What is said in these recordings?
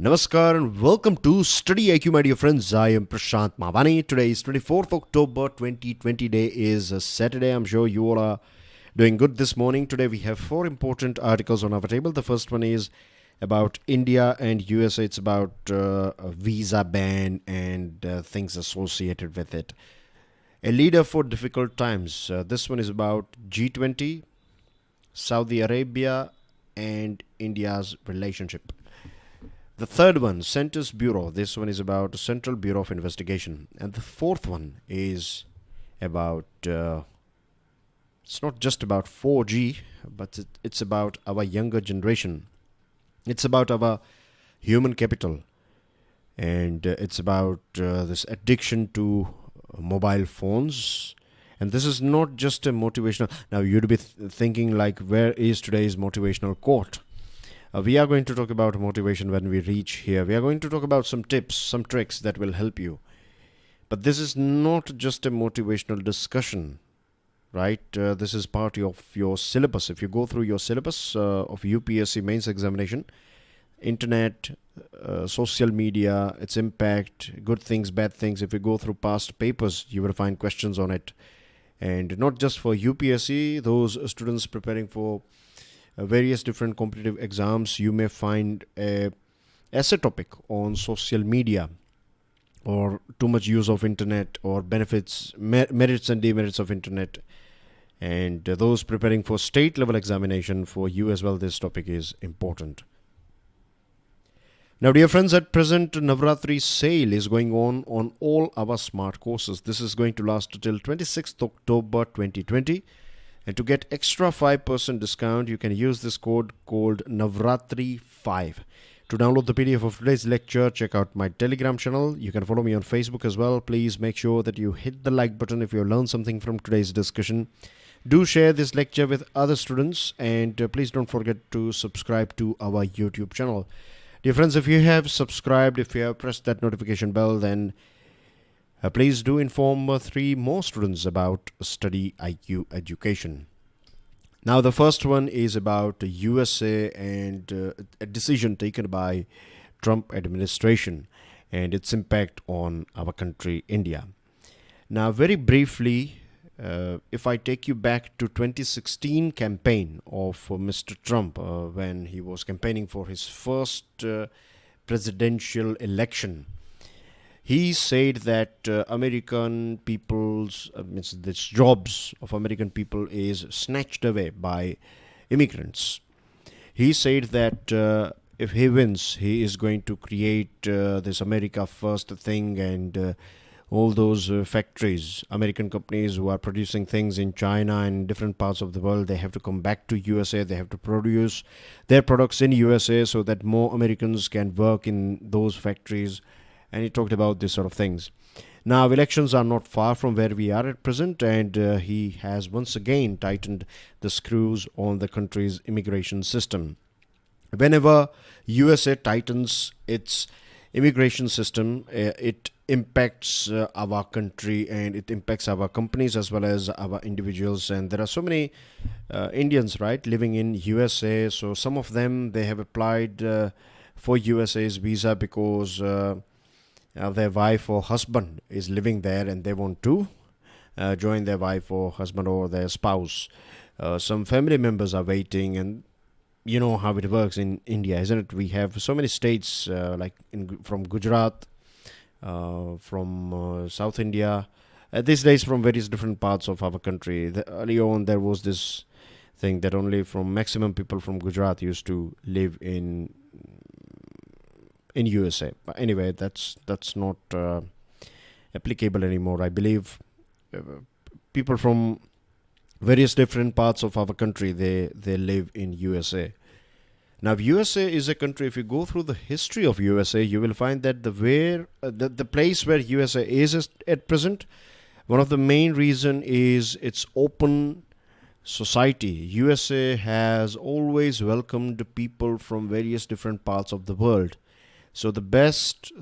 Namaskar and welcome to StudyIQ, my dear friends. I am Prashant Mavani. Today is 24th October 2020. Day is Saturday. I'm sure you all are doing good this morning. Today we have four important articles on our table. The first one is about India and USA. It's about a visa ban and things associated with it. A leader for difficult times. This one is about G20, Saudi Arabia, and India's relationship. The third one, Census Bureau. This one is about Central Bureau of Investigation. And the fourth one is about, it's not just about 4G, but it's about our younger generation. It's about our human capital. And it's about this addiction to mobile phones. And this is not just a motivational. Now, you'd be thinking like, where is today's motivational quote? We are going to talk about motivation when we reach here. We are going to talk about some tips, some tricks that will help you. But this is not just a motivational discussion, right? This is part of your syllabus. If you go through your syllabus of UPSC Mains Examination, internet, social media, its impact, good things, bad things. If you go through past papers, you will find questions on it. And not just for UPSC, those students preparing for various different competitive exams, you may find a essay topic on social media or too much use of internet or benefits, merits and demerits of internet. And those preparing for state level examination, for you as well, this topic is important. Now, dear friends, at present, Navratri sale is going on all our smart courses. This is going to last till 26th October 2020. And to get extra 5% discount, you can use this code called Navratri5. To download the PDF of today's lecture, check out my Telegram channel. You can follow me on Facebook as well. Please make sure that you hit the like button if you learned something from today's discussion. Do share this lecture with other students, and please don't forget to subscribe to our YouTube channel. Dear friends, if you have subscribed, if you have pressed that notification bell, then please do inform 3 more students about StudyIQ education. Now, the first one is about USA and a decision taken by Trump administration and its impact on our country, India. Now, very briefly, if I take you back to 2016 campaign of Mr. Trump, when he was campaigning for his first presidential election, he said that American people's the jobs of American people is snatched away by immigrants. He said that if he wins, he is going to create this America First thing, and all those factories, American companies who are producing things in China and different parts of the world, they have to come back to USA. They have to produce their products in USA so that more Americans can work in those factories. And he talked about this sort of things. Now, elections are not far from where we are at present, and he has once again tightened the screws on the country's immigration system. Whenever USA tightens its immigration system, it impacts our country, and it impacts our companies as well as our individuals. And there are so many Indians, right, living in USA. So some of them, they have applied for USA's visa because their wife or husband is living there and they want to join their wife or husband or their spouse. Some family members are waiting, and you know how it works in India, isn't it? We have so many states from Gujarat, from South India, these days from various different parts of our country. Early on, there was this thing that only from maximum people from Gujarat used to live in USA. But anyway, that's not applicable anymore. I believe people from various different parts of our country, they live in USA. Now, USA is a country, if you go through the history of USA, you will find that the place where USA is at present, one of the main reason is its open society. USA has always welcomed people from various different parts of the world. So the best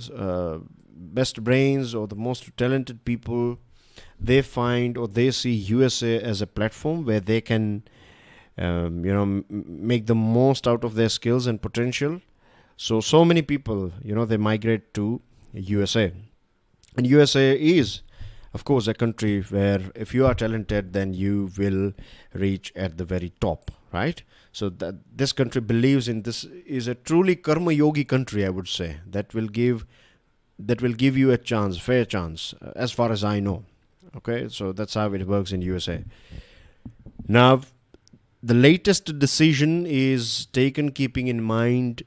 brains or the most talented people, they find or they see USA as a platform where they can, make the most out of their skills and potential. So many people, they migrate to USA. And USA is, of course, a country where if you are talented, then you will reach at the very top, right? So that this country believes in this, is a truly karma yogi country, I would say, that will give you a chance, fair chance, as far as I know. Okay, so that's how it works in USA. Now, the latest decision is taken keeping in mind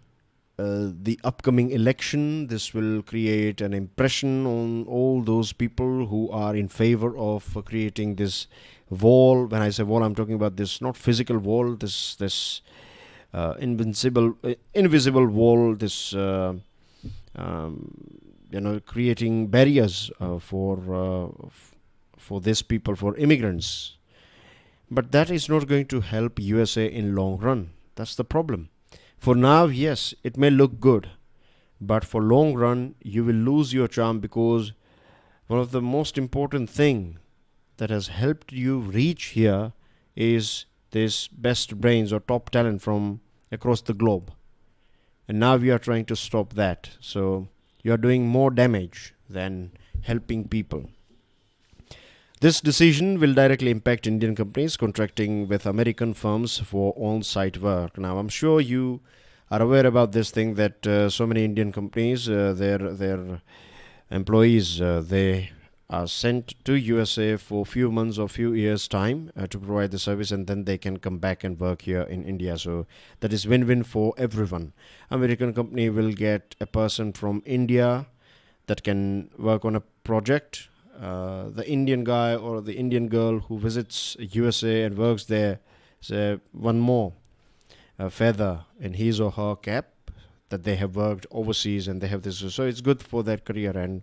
the upcoming election. This will create an impression on all those people who are in favor of creating this wall. When I say wall, I'm talking about this not physical wall, this invisible wall, this creating barriers for these people, for immigrants. But that is not going to help USA in long run. That's the problem. For now, yes, it may look good, but for long run, you will lose your charm, because one of the most important thing that has helped you reach here is this best brains or top talent from across the globe. And now we are trying to stop that. So you are doing more damage than helping people. This decision will directly impact Indian companies contracting with American firms for on-site work. Now, I'm sure you are aware about this thing, that so many Indian companies, their employees, they are sent to USA for few months or few years time to provide the service, and then they can come back and work here in India. So that is win-win for everyone. American company will get a person from India that can work on a project. The Indian guy or the Indian girl who visits USA and works there is one more feather in his or her cap, that they have worked overseas and they have this. So it's good for their career, and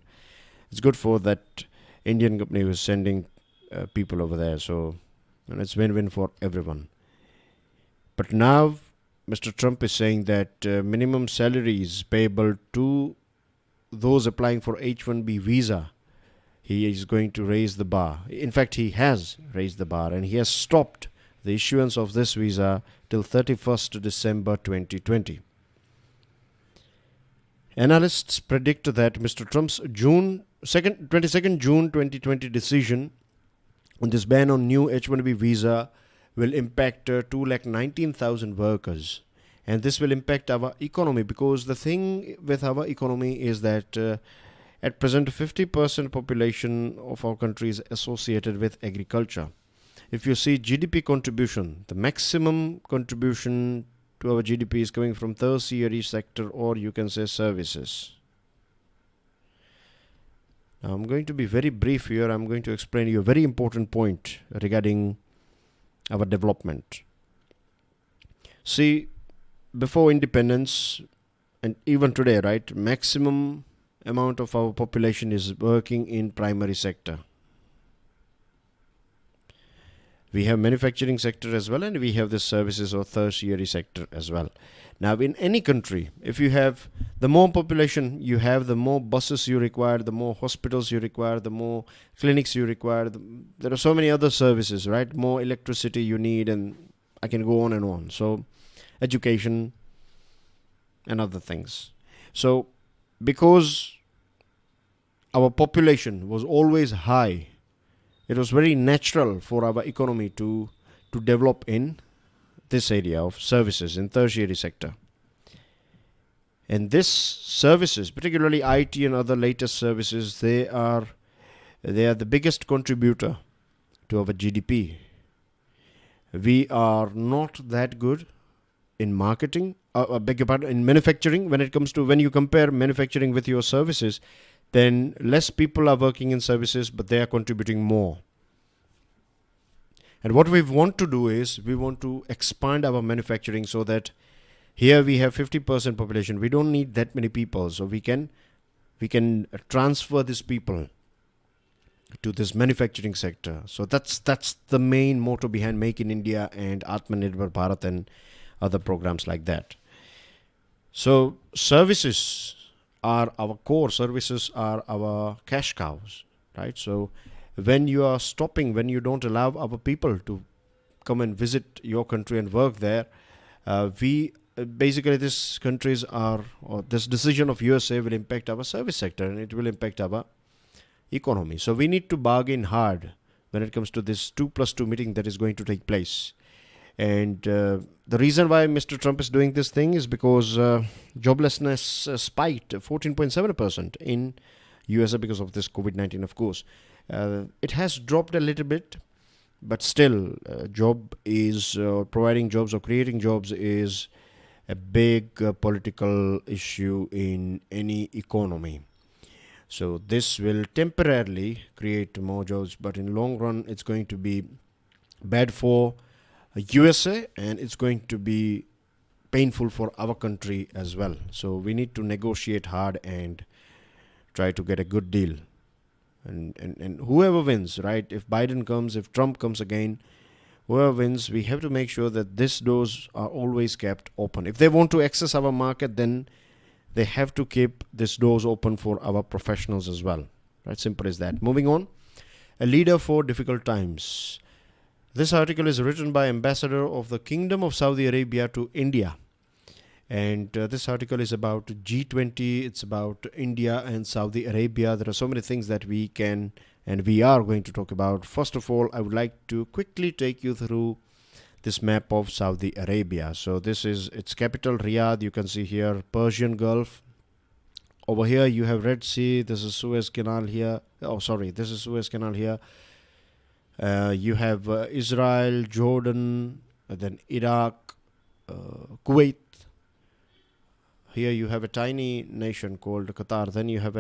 it's good for that Indian company who is sending people over there. So it's win-win for everyone. But now Mr. Trump is saying that minimum salaries payable to those applying for H-1B visa, he is going to raise the bar. In fact, he has raised the bar, and he has stopped the issuance of this visa till 31st December 2020. Analysts predict that Mr. Trump's 22nd June 2020 decision on this ban on new H-1B visa will impact 219,000 workers. And this will impact our economy, because the thing with our economy is that at present, 50% population of our country is associated with agriculture. If you see GDP contribution, the maximum contribution to our GDP is coming from tertiary sector, or you can say services. Now, I'm going to be very brief here. I'm going to explain you a very important point regarding our development. See, before independence, and even today, right, maximum amount of our population is working in primary sector. We have manufacturing sector as well, and we have the services or tertiary sector as well. Now, in any country, if you have the more population you have, the more buses you require, the more hospitals you require, the more clinics you require. There are so many other services, right? More electricity you need, and I can go on and on. So, education and other things. So, because our population was always high, it was very natural for our economy to develop in this area of services in tertiary sector. And this services, particularly IT and other latest services, they are the biggest contributor to our GDP. We are not that good in marketing, in manufacturing. When you compare manufacturing with your services, then less people are working in services, but they are contributing more. And what we want to do is, we want to expand our manufacturing so that here we have 50% population. We don't need that many people, so we can transfer these people to this manufacturing sector. So that's the main motto behind Make in India and Atmanirbhar Bharat and other programs like that. So services are our core, services are our cash cows, right? So when you are stopping, when you don't allow our people to come and visit your country and work there, we basically this countries are, or this decision of USA will impact our service sector, and it will impact our economy. So we need to bargain hard when it comes to this 2+2 meeting that is going to take place. And the reason why Mr. Trump is doing this thing is because joblessness spiked 14.7% in USA because of this COVID-19, of course. It has dropped a little bit, but still providing jobs or creating jobs is a big political issue in any economy. So this will temporarily create more jobs, but in long run it's going to be bad for USA, and it's going to be painful for our country as well. So we need to negotiate hard and try to get a good deal. And whoever wins, right? If Biden comes, if Trump comes again, whoever wins, we have to make sure that these doors are always kept open. If they want to access our market, then they have to keep these doors open for our professionals as well. Right? Simple as that. Moving on. A leader for difficult times. This article is written by Ambassador of the Kingdom of Saudi Arabia to India. And this article is about G20. It's about India and Saudi Arabia. There are so many things that we can and we are going to talk about. First of all, I would like to quickly take you through this map of Saudi Arabia. So this is its capital, Riyadh. You can see here Persian Gulf. Over here you have Red Sea. This is Suez Canal here. This is Suez Canal here. You have Israel, Jordan, then Iraq, Kuwait. Here you have a tiny nation called Qatar. Then you have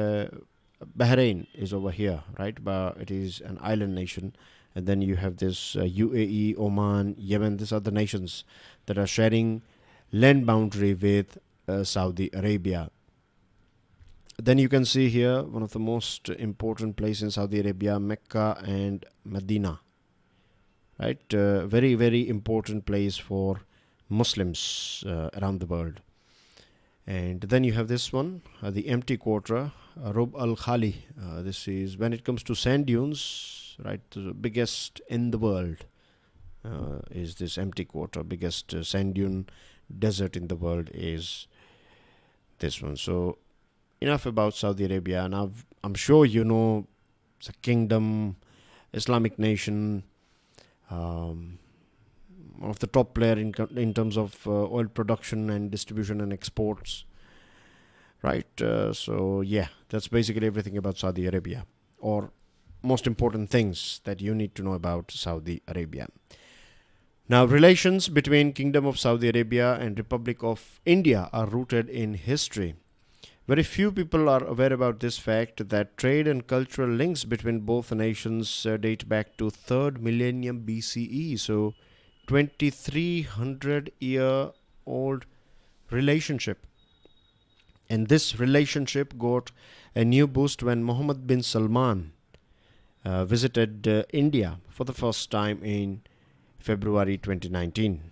Bahrain is over here, right? But it is an island nation. And then you have this UAE, Oman, Yemen. These are the nations that are sharing land boundary with Saudi Arabia. Then you can see here one of the most important places in Saudi Arabia, Mecca and Medina. Right? Very, very important place for Muslims around the world. And then you have this one, the empty quarter, Rub al Khali. This is, when it comes to sand dunes, right, the biggest in the world is this empty quarter. Biggest sand dune desert in the world is this one. So enough about Saudi Arabia. Now I'm sure you know it's a kingdom, Islamic nation, one of the top player in terms of oil production and distribution and exports, right? So yeah, that's basically everything about Saudi Arabia, or most important things that you need to know about Saudi Arabia. Now, relations between Kingdom of Saudi Arabia and Republic of India are rooted in history. Very few people are aware about this fact that trade and cultural links between both nations date back to 3rd millennium BCE. So 2300-year-old relationship. And this relationship got a new boost when Mohammed bin Salman visited India for the first time in February 2019.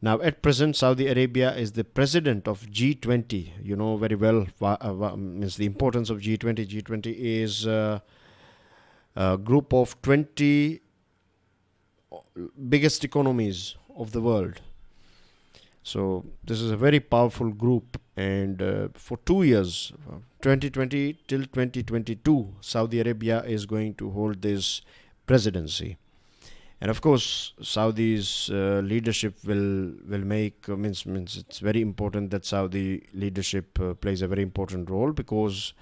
Now, at present, Saudi Arabia is the president of G20. You know very well means the importance of G20. G20 is a group of 20 biggest economies of the world. So this is a very powerful group, and for 2 years, 2020 till 2022, Saudi Arabia is going to hold this presidency. And of course, Saudi's leadership will make means it's very important that Saudi leadership plays a very important role, because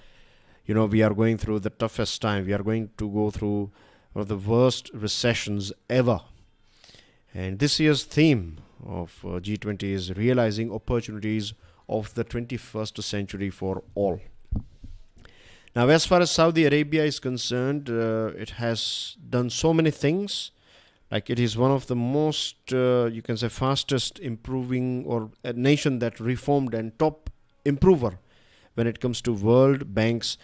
we are going through the toughest time. We are going to go through one of the worst recessions ever. And this year's theme of G20 is realizing opportunities of the 21st century for all. Now, as far as Saudi Arabia is concerned, it has done so many things. Like, it is one of the most, you can say, fastest improving, or a nation that reformed and top improver when it comes to World Bank's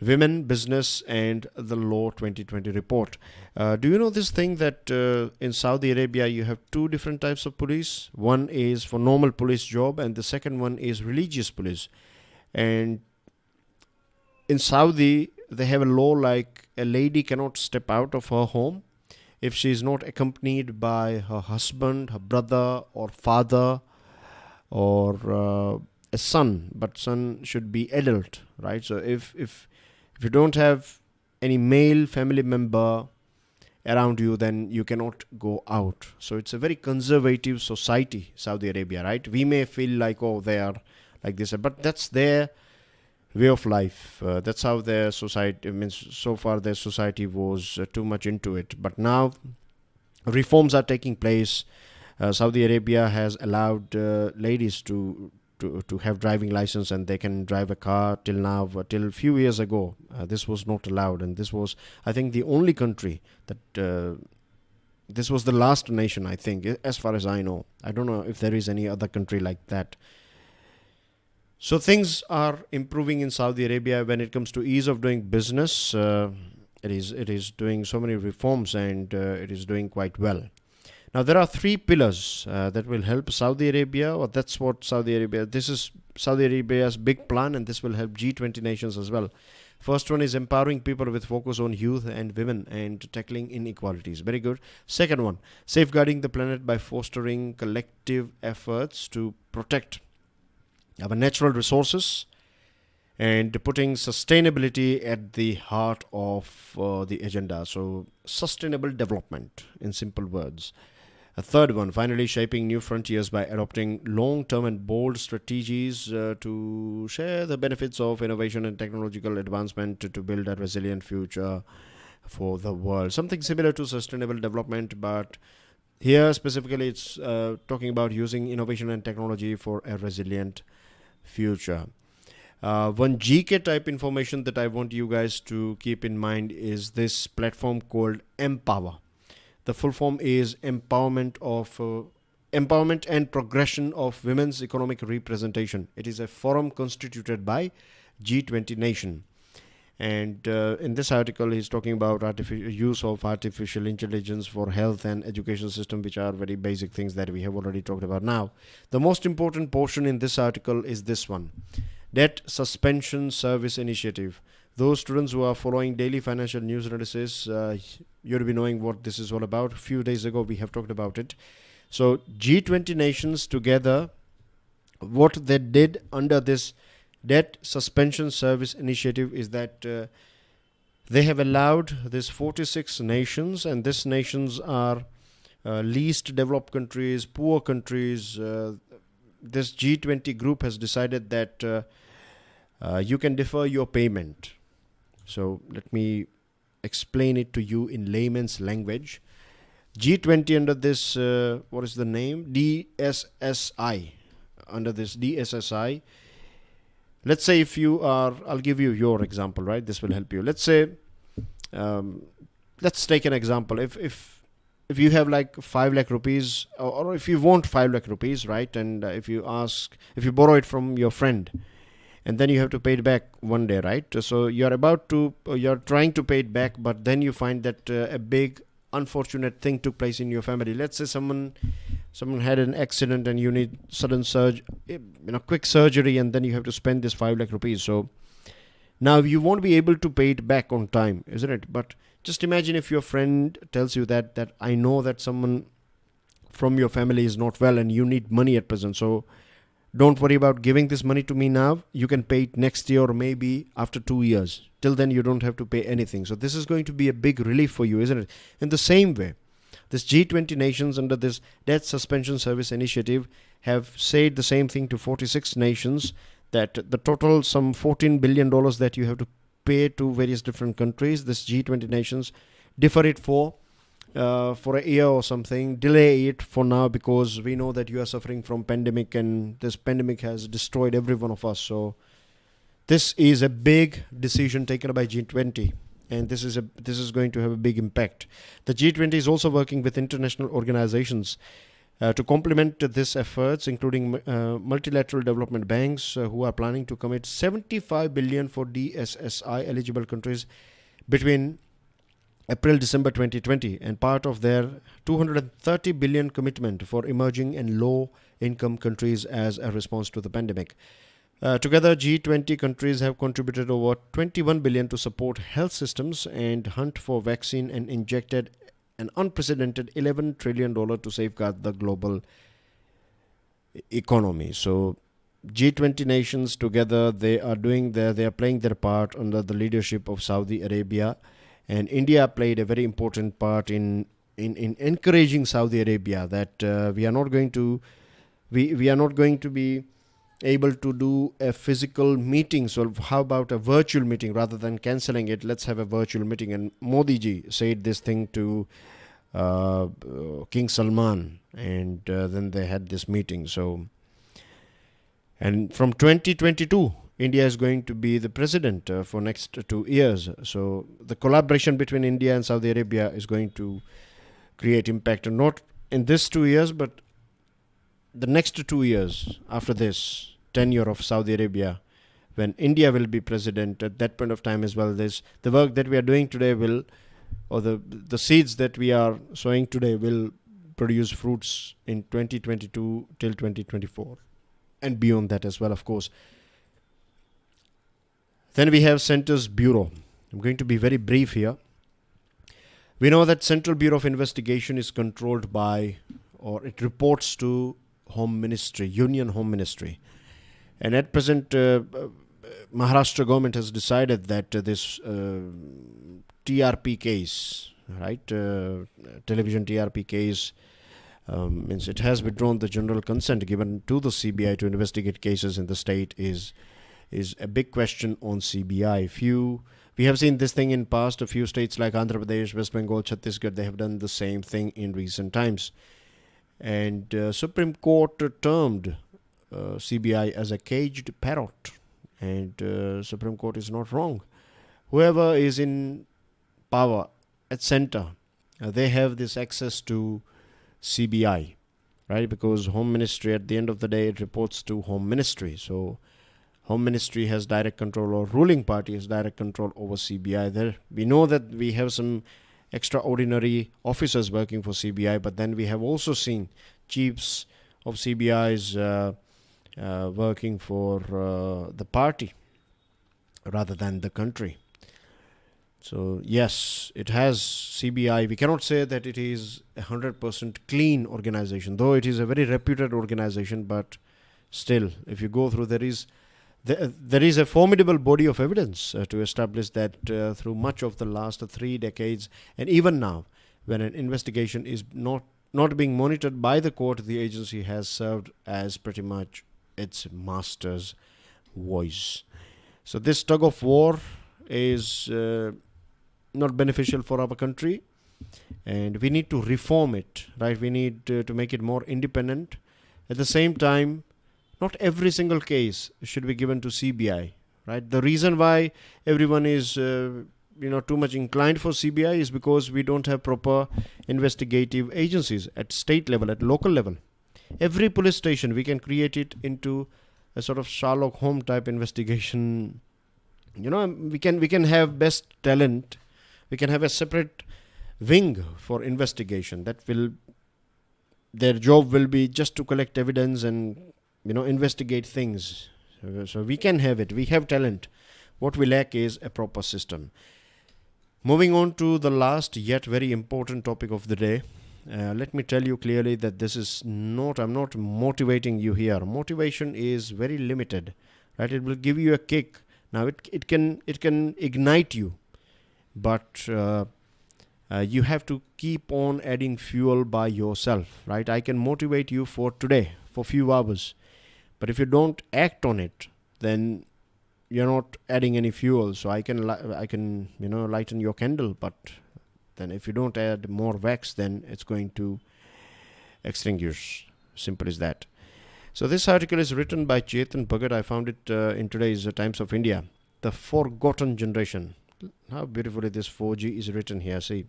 Women, Business and the Law 2020 report. Do you know this thing that in Saudi Arabia you have two different types of police? One is for normal police job, and the second one is religious police. And in Saudi, they have a law like a lady cannot step out of her home if she is not accompanied by her husband, her brother or father, or a son, but son should be adult, right? So if you don't have any male family member around you, then you cannot go out. So it's a very conservative society, Saudi Arabia, right? We may feel like, oh, they are like this, but that's their way of life. That's how their society, I mean, so far their society was too much into it. But now reforms are taking place. Saudi Arabia has allowed ladies to have driving license, and they can drive a car. Till now, till a few years ago, this was not allowed, and this was, I think, the only country that this was the last nation, I think, as far as I know. I don't know if there is any other country like that. So things are improving in Saudi Arabia when it comes to ease of doing business. It is doing so many reforms, and it is doing quite well. Now, there are three pillars that will help Saudi Arabia, or that's what Saudi Arabia, this is Saudi Arabia's big plan, and this will help G20 nations as well. First one is empowering people with focus on youth and women and tackling inequalities. Very good. Second one, safeguarding the planet by fostering collective efforts to protect our natural resources and putting sustainability at the heart of the agenda. So, sustainable development, in simple words. A third one, finally, shaping new frontiers by adopting long-term and bold strategies to share the benefits of innovation and technological advancement to build a resilient future for the world. Something similar to sustainable development, but here specifically it's talking about using innovation and technology for a resilient future. One GK type information that I want you guys to keep in mind is this platform called Empower. The full form is Empowerment and Progression of Women's Economic Representation. It is a forum constituted by G20 nation. And in this article, he's talking about use of artificial intelligence for health and education system, which are very basic things that we have already talked about. Now, the most important portion in this article is this one. Debt Suspension Service Initiative. Those students who are following daily financial news analysis, you'll be knowing what this is all about. A few days ago, we have talked about it. So G20 nations together, what they did under this Debt Suspension Service Initiative is that they have allowed these 46 nations, and these nations are least developed countries, poor countries. This G20 group has decided that you can defer your payment. So let me explain it to you in layman's language. G20 under this, what is the name? DSSI. Under this DSSI, let's say if you are, I'll give you your example, right? This will help you. Let's say, let's take an example. If you have like 5 lakh rupees, or if you want 5 lakh rupees, right? And if you borrow it from your friend, and then you have to pay it back one day, right? So you're trying to pay it back, but then you find that a big unfortunate thing took place in your family. Let's say someone had an accident and you need quick surgery, and then you have to spend this 5 lakh rupees. So now you won't be able to pay it back on time, isn't it? But just imagine if your friend tells you that I know that someone from your family is not well and you need money at present. So don't worry about giving this money to me now. You can pay it next year or maybe after 2 years. Till then, you don't have to pay anything. So this is going to be a big relief for you, isn't it? In the same way, this G20 nations under this Debt Suspension Service Initiative have said the same thing to 46 nations, that the total some $14 billion that you have to pay to various different countries, this G20 nations defer it for a year or something, delay it for now, because we know that you are suffering from pandemic, and this pandemic has destroyed every one of us. So this is a big decision taken by G20, and this is going to have a big impact. The G20 is also working with international organizations to complement this efforts, including multilateral development banks who are planning to commit 75 billion for DSSI eligible countries between April-December 2020, and part of their 230 billion commitment for emerging and low-income countries as a response to the pandemic. Together, G20 countries have contributed over 21 billion to support health systems and hunt for vaccine, and injected an unprecedented $11 trillion to safeguard the global economy. So G20 nations together, they are playing their part under the leadership of Saudi Arabia, and India played a very important part in encouraging Saudi Arabia that we are not going to be able to do a physical meeting. So how about a virtual meeting rather than cancelling it? Let's have a virtual meeting. And Modi ji said this thing to King Salman, and then they had this meeting. So, and from 2022, India is going to be the president for next 2 years. So the collaboration between India and Saudi Arabia is going to create impact, and not in this 2 years, but the next 2 years after this tenure of Saudi Arabia, when India will be president. At that point of time as well, the work that we are doing today will, or the seeds that we are sowing today will produce fruits in 2022 till 2024 and beyond that as well, of course. Then we have Centre's Bureau. I'm going to be very brief here. We know that Central Bureau of Investigation is controlled by, or it reports to Home Ministry, Union Home Ministry. And at present, Maharashtra government has decided that this TRP case, right, television TRP case, means it has withdrawn the general consent given to the CBI to investigate cases in the state is a big question on CBI. We have seen this thing in past. A few states like Andhra Pradesh, West Bengal, Chhattisgarh, they have done the same thing in recent times. And Supreme Court termed CBI as a caged parrot, and Supreme Court is not wrong. Whoever is in power at center, they have this access to CBI, right? Because Home Ministry, at the end of the day, it reports to Home Ministry. So Home Ministry has direct control, or ruling party has direct control over CBI. There, we know that we have some extraordinary officers working for CBI, but then we have also seen chiefs of CBIs working for the party rather than the country. So yes, it has CBI. We cannot say that it is 100% clean organization, though it is a very reputed organization. But still, if you go through, there is a formidable body of evidence to establish that through much of the last 3 decades, and even now, when an investigation is not being monitored by the court, the agency has served as pretty much its master's voice. So this tug of war is not beneficial for our country, and we need to reform it, right? We need to make it more independent. At the same time, not every single case should be given to CBI, right? The reason why everyone is too much inclined for CBI is because we don't have proper investigative agencies at state level, at local level. Every police station, we can create it into a sort of Sherlock Holmes type investigation. We can have best talent. We can have a separate wing for investigation their job will be just to collect evidence and investigate things. So we can have it. We have talent. What we lack is a proper system. Moving on to the last yet very important topic of the day. Let me tell you clearly that I'm not motivating you here. Motivation is very limited, right? It will give you a kick. Now it can ignite you, but you have to keep on adding fuel by yourself, right? I can motivate you for today, for a few hours, but if you don't act on it, then you're not adding any fuel. So I can lighten your candle, but then if you don't add more wax, then it's going to extinguish. Simple as that. So this article is written by Chetan Bhagat. I found it in today's Times of India. The Forgotten Generation. How beautifully this 4G is written here. See.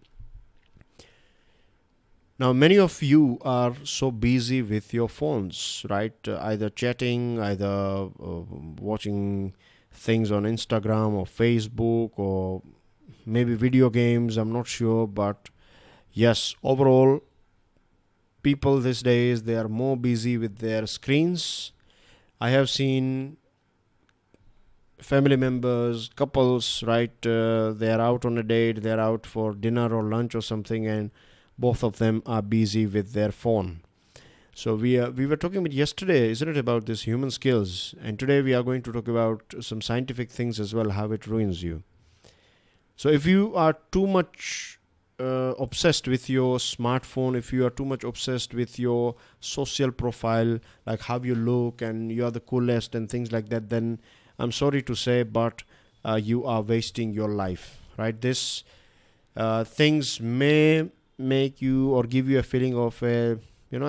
Now, many of you are so busy with your phones, right? Either chatting, either watching things on Instagram or Facebook, or maybe video games. I'm not sure, but yes, overall, people these days, they are more busy with their screens. I have seen family members, couples, right? They are out on a date, they are out for dinner or lunch or something, and both of them are busy with their phone. So we were talking about yesterday, isn't it, about this human skills, and today we are going to talk about some scientific things as well, how it ruins you. So if you are too much obsessed with your smartphone, if you are too much obsessed with your social profile, like how you look and you are the coolest and things like that, then I'm sorry to say, but you are wasting your life, right? This things may make you or give you a feeling of a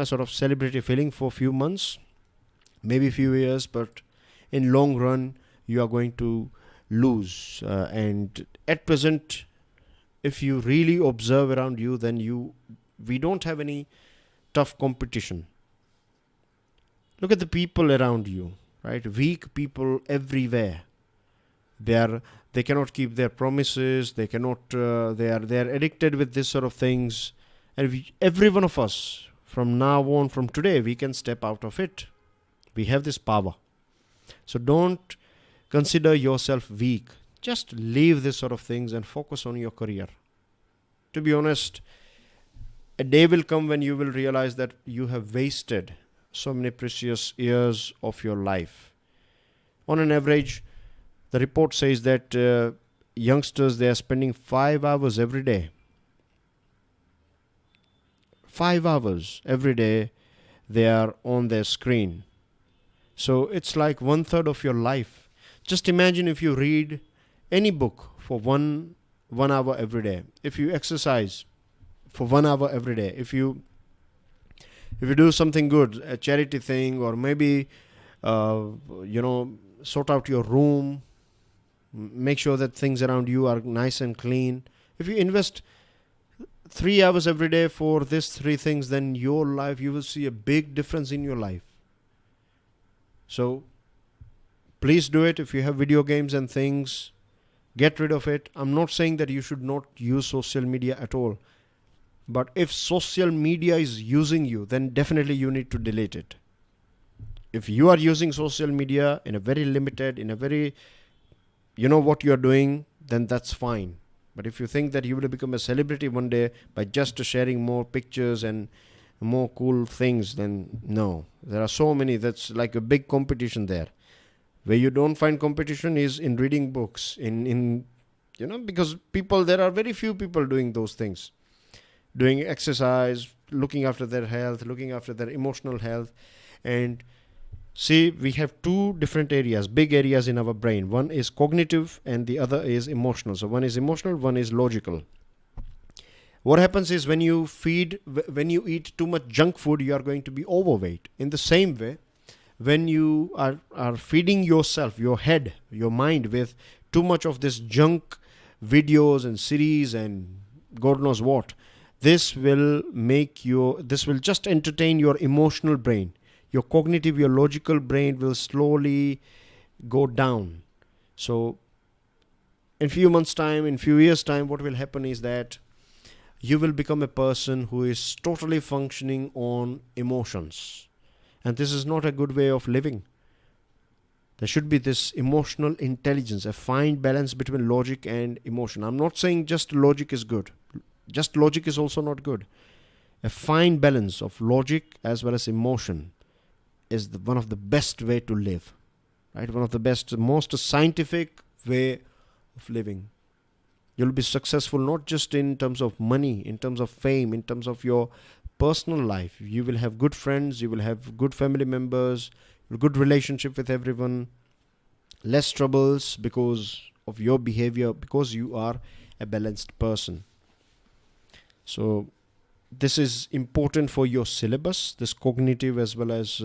sort of celebrity feeling for a few months, maybe a few years, but in long run you are going to lose. And at present, if you really observe around you, then we don't have any tough competition. Look at the people around you, right? Weak people everywhere. They cannot keep their promises. They cannot. They are addicted with this sort of things. And every one of us, from now on, from today, we can step out of it. We have this power. So don't consider yourself weak. Just leave this sort of things and focus on your career. To be honest, a day will come when you will realize that you have wasted so many precious years of your life. On an average, the report says that youngsters, they are spending 5 hours every day. 5 hours every day they are on their screen. So it's like 1/3 of your life. Just imagine if you read any book for one hour every day. If you exercise for 1 hour every day. If you do something good, a charity thing, or maybe sort out your room, make sure that things around you are nice and clean. If you invest 3 hours every day for these 3 things, then your life, you will see a big difference in your life. So please do it. If you have video games and things, get rid of it. I'm not saying that you should not use social media at all. But if social media is using you, then definitely you need to delete it. If you are using social media in a very limited, in a very, what you are doing, then that's fine. But if you think that you will become a celebrity one day by just sharing more pictures and more cool things, then no. There are so many, that's like a big competition there. Where you don't find competition is in reading books, because there are very few people doing those things. Doing exercise, looking after their health, looking after their emotional health. And see, we have 2 different areas, big areas in our brain. One is cognitive and the other is emotional. So one is emotional, one is logical. What happens is when you eat too much junk food, you are going to be overweight. In the same way, when you are feeding yourself, your head, your mind with too much of this junk videos and series and God knows what, this will just entertain your emotional brain. Your cognitive, your logical brain will slowly go down. So in few months' time, in few years' time, what will happen is that you will become a person who is totally functioning on emotions. And this is not a good way of living. There should be this emotional intelligence, a fine balance between logic and emotion. I'm not saying just logic is good. Just logic is also not good. A fine balance of logic as well as emotion is one of the best way to live. Right? One of the best, most scientific way of living. You'll be successful not just in terms of money, in terms of fame, in terms of your personal life. You will have good friends, you will have good family members, good relationship with everyone, less troubles because of your behavior, because you are a balanced person. So this is important for your syllabus, this cognitive as well as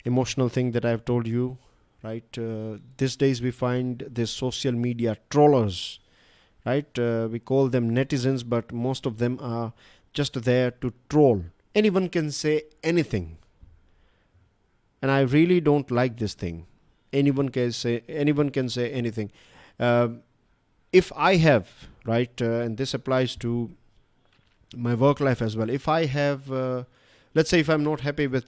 emotional thing that I've told you, right? These days we find this social media trollers, right? We call them netizens, but most of them are just there to troll. Anyone can say anything. And I really don't like this thing. Anyone can say anything. If I have, right, and this applies to my work life as well. If I have, let's say if I'm not happy with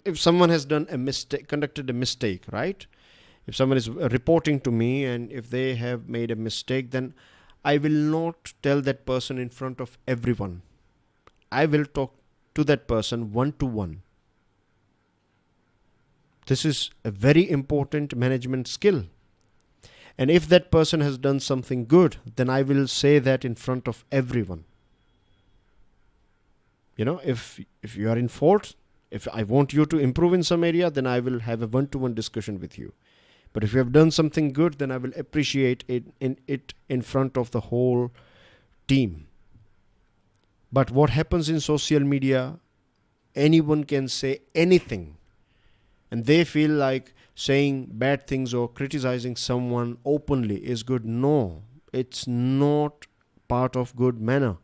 if someone has done a mistake, conducted a mistake, right? If someone is reporting to me and if they have made a mistake, then I will not tell that person in front of everyone. I will talk to that person one to one. This is a very important management skill. And if that person has done something good, then I will say that in front of everyone. If you are in fault, if I want you to improve in some area, then I will have a one-to-one discussion with you. But if you have done something good, then I will appreciate it in front of the whole team. But what happens in social media, anyone can say anything. And they feel like saying bad things or criticizing someone openly is good. No, it's not part of good manner.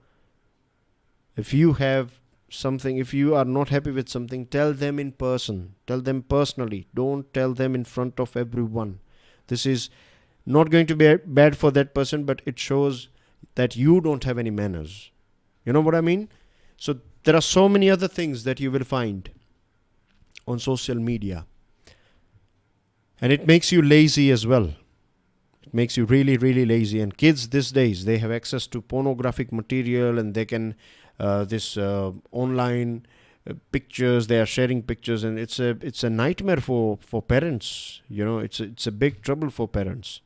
If you have something, if you are not happy with something, tell them in person. Tell them personally. Don't tell them in front of everyone. This is not going to be bad for that person, but it shows that you don't have any manners. You know what I mean? So there are so many other things that you will find on social media. And it makes you lazy as well. It makes you really, really lazy. And kids these days, they have access to pornographic material, and they can online pictures. They are sharing pictures, and it's a nightmare for parents. It's a big trouble for parents.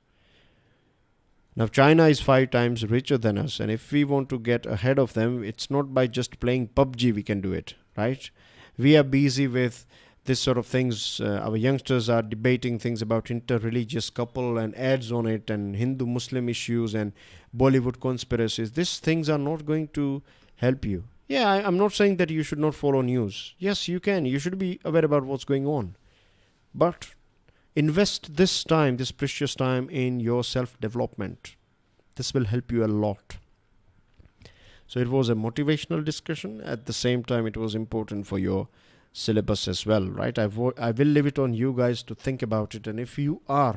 Now, China is 5 times richer than us, and if we want to get ahead of them, it's not by just playing PUBG we can do it, right? We are busy with this sort of things. Our youngsters are debating things about inter-religious couple and ads on it, and Hindu-Muslim issues and Bollywood conspiracies. These things are not going to help you. Yeah, I'm not saying that you should not follow news. Yes, you can. You should be aware about what's going on. But invest this time, this precious time, in your self-development. This will help you a lot. So it was a motivational discussion. At the same time, it was important for your syllabus as well, right? I will leave it on you guys to think about it. And if you are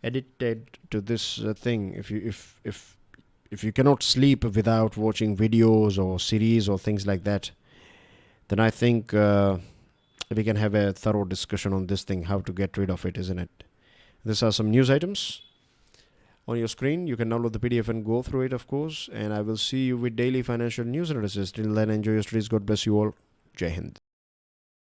addicted to this thing, if you cannot sleep without watching videos or series or things like that, then I think we can have a thorough discussion on this thing, how to get rid of it, isn't it? These are some news items on your screen. You can download the PDF and go through it, of course. And I will see you with daily financial news analysis. Till then, enjoy your studies. God bless you all. Jai Hind.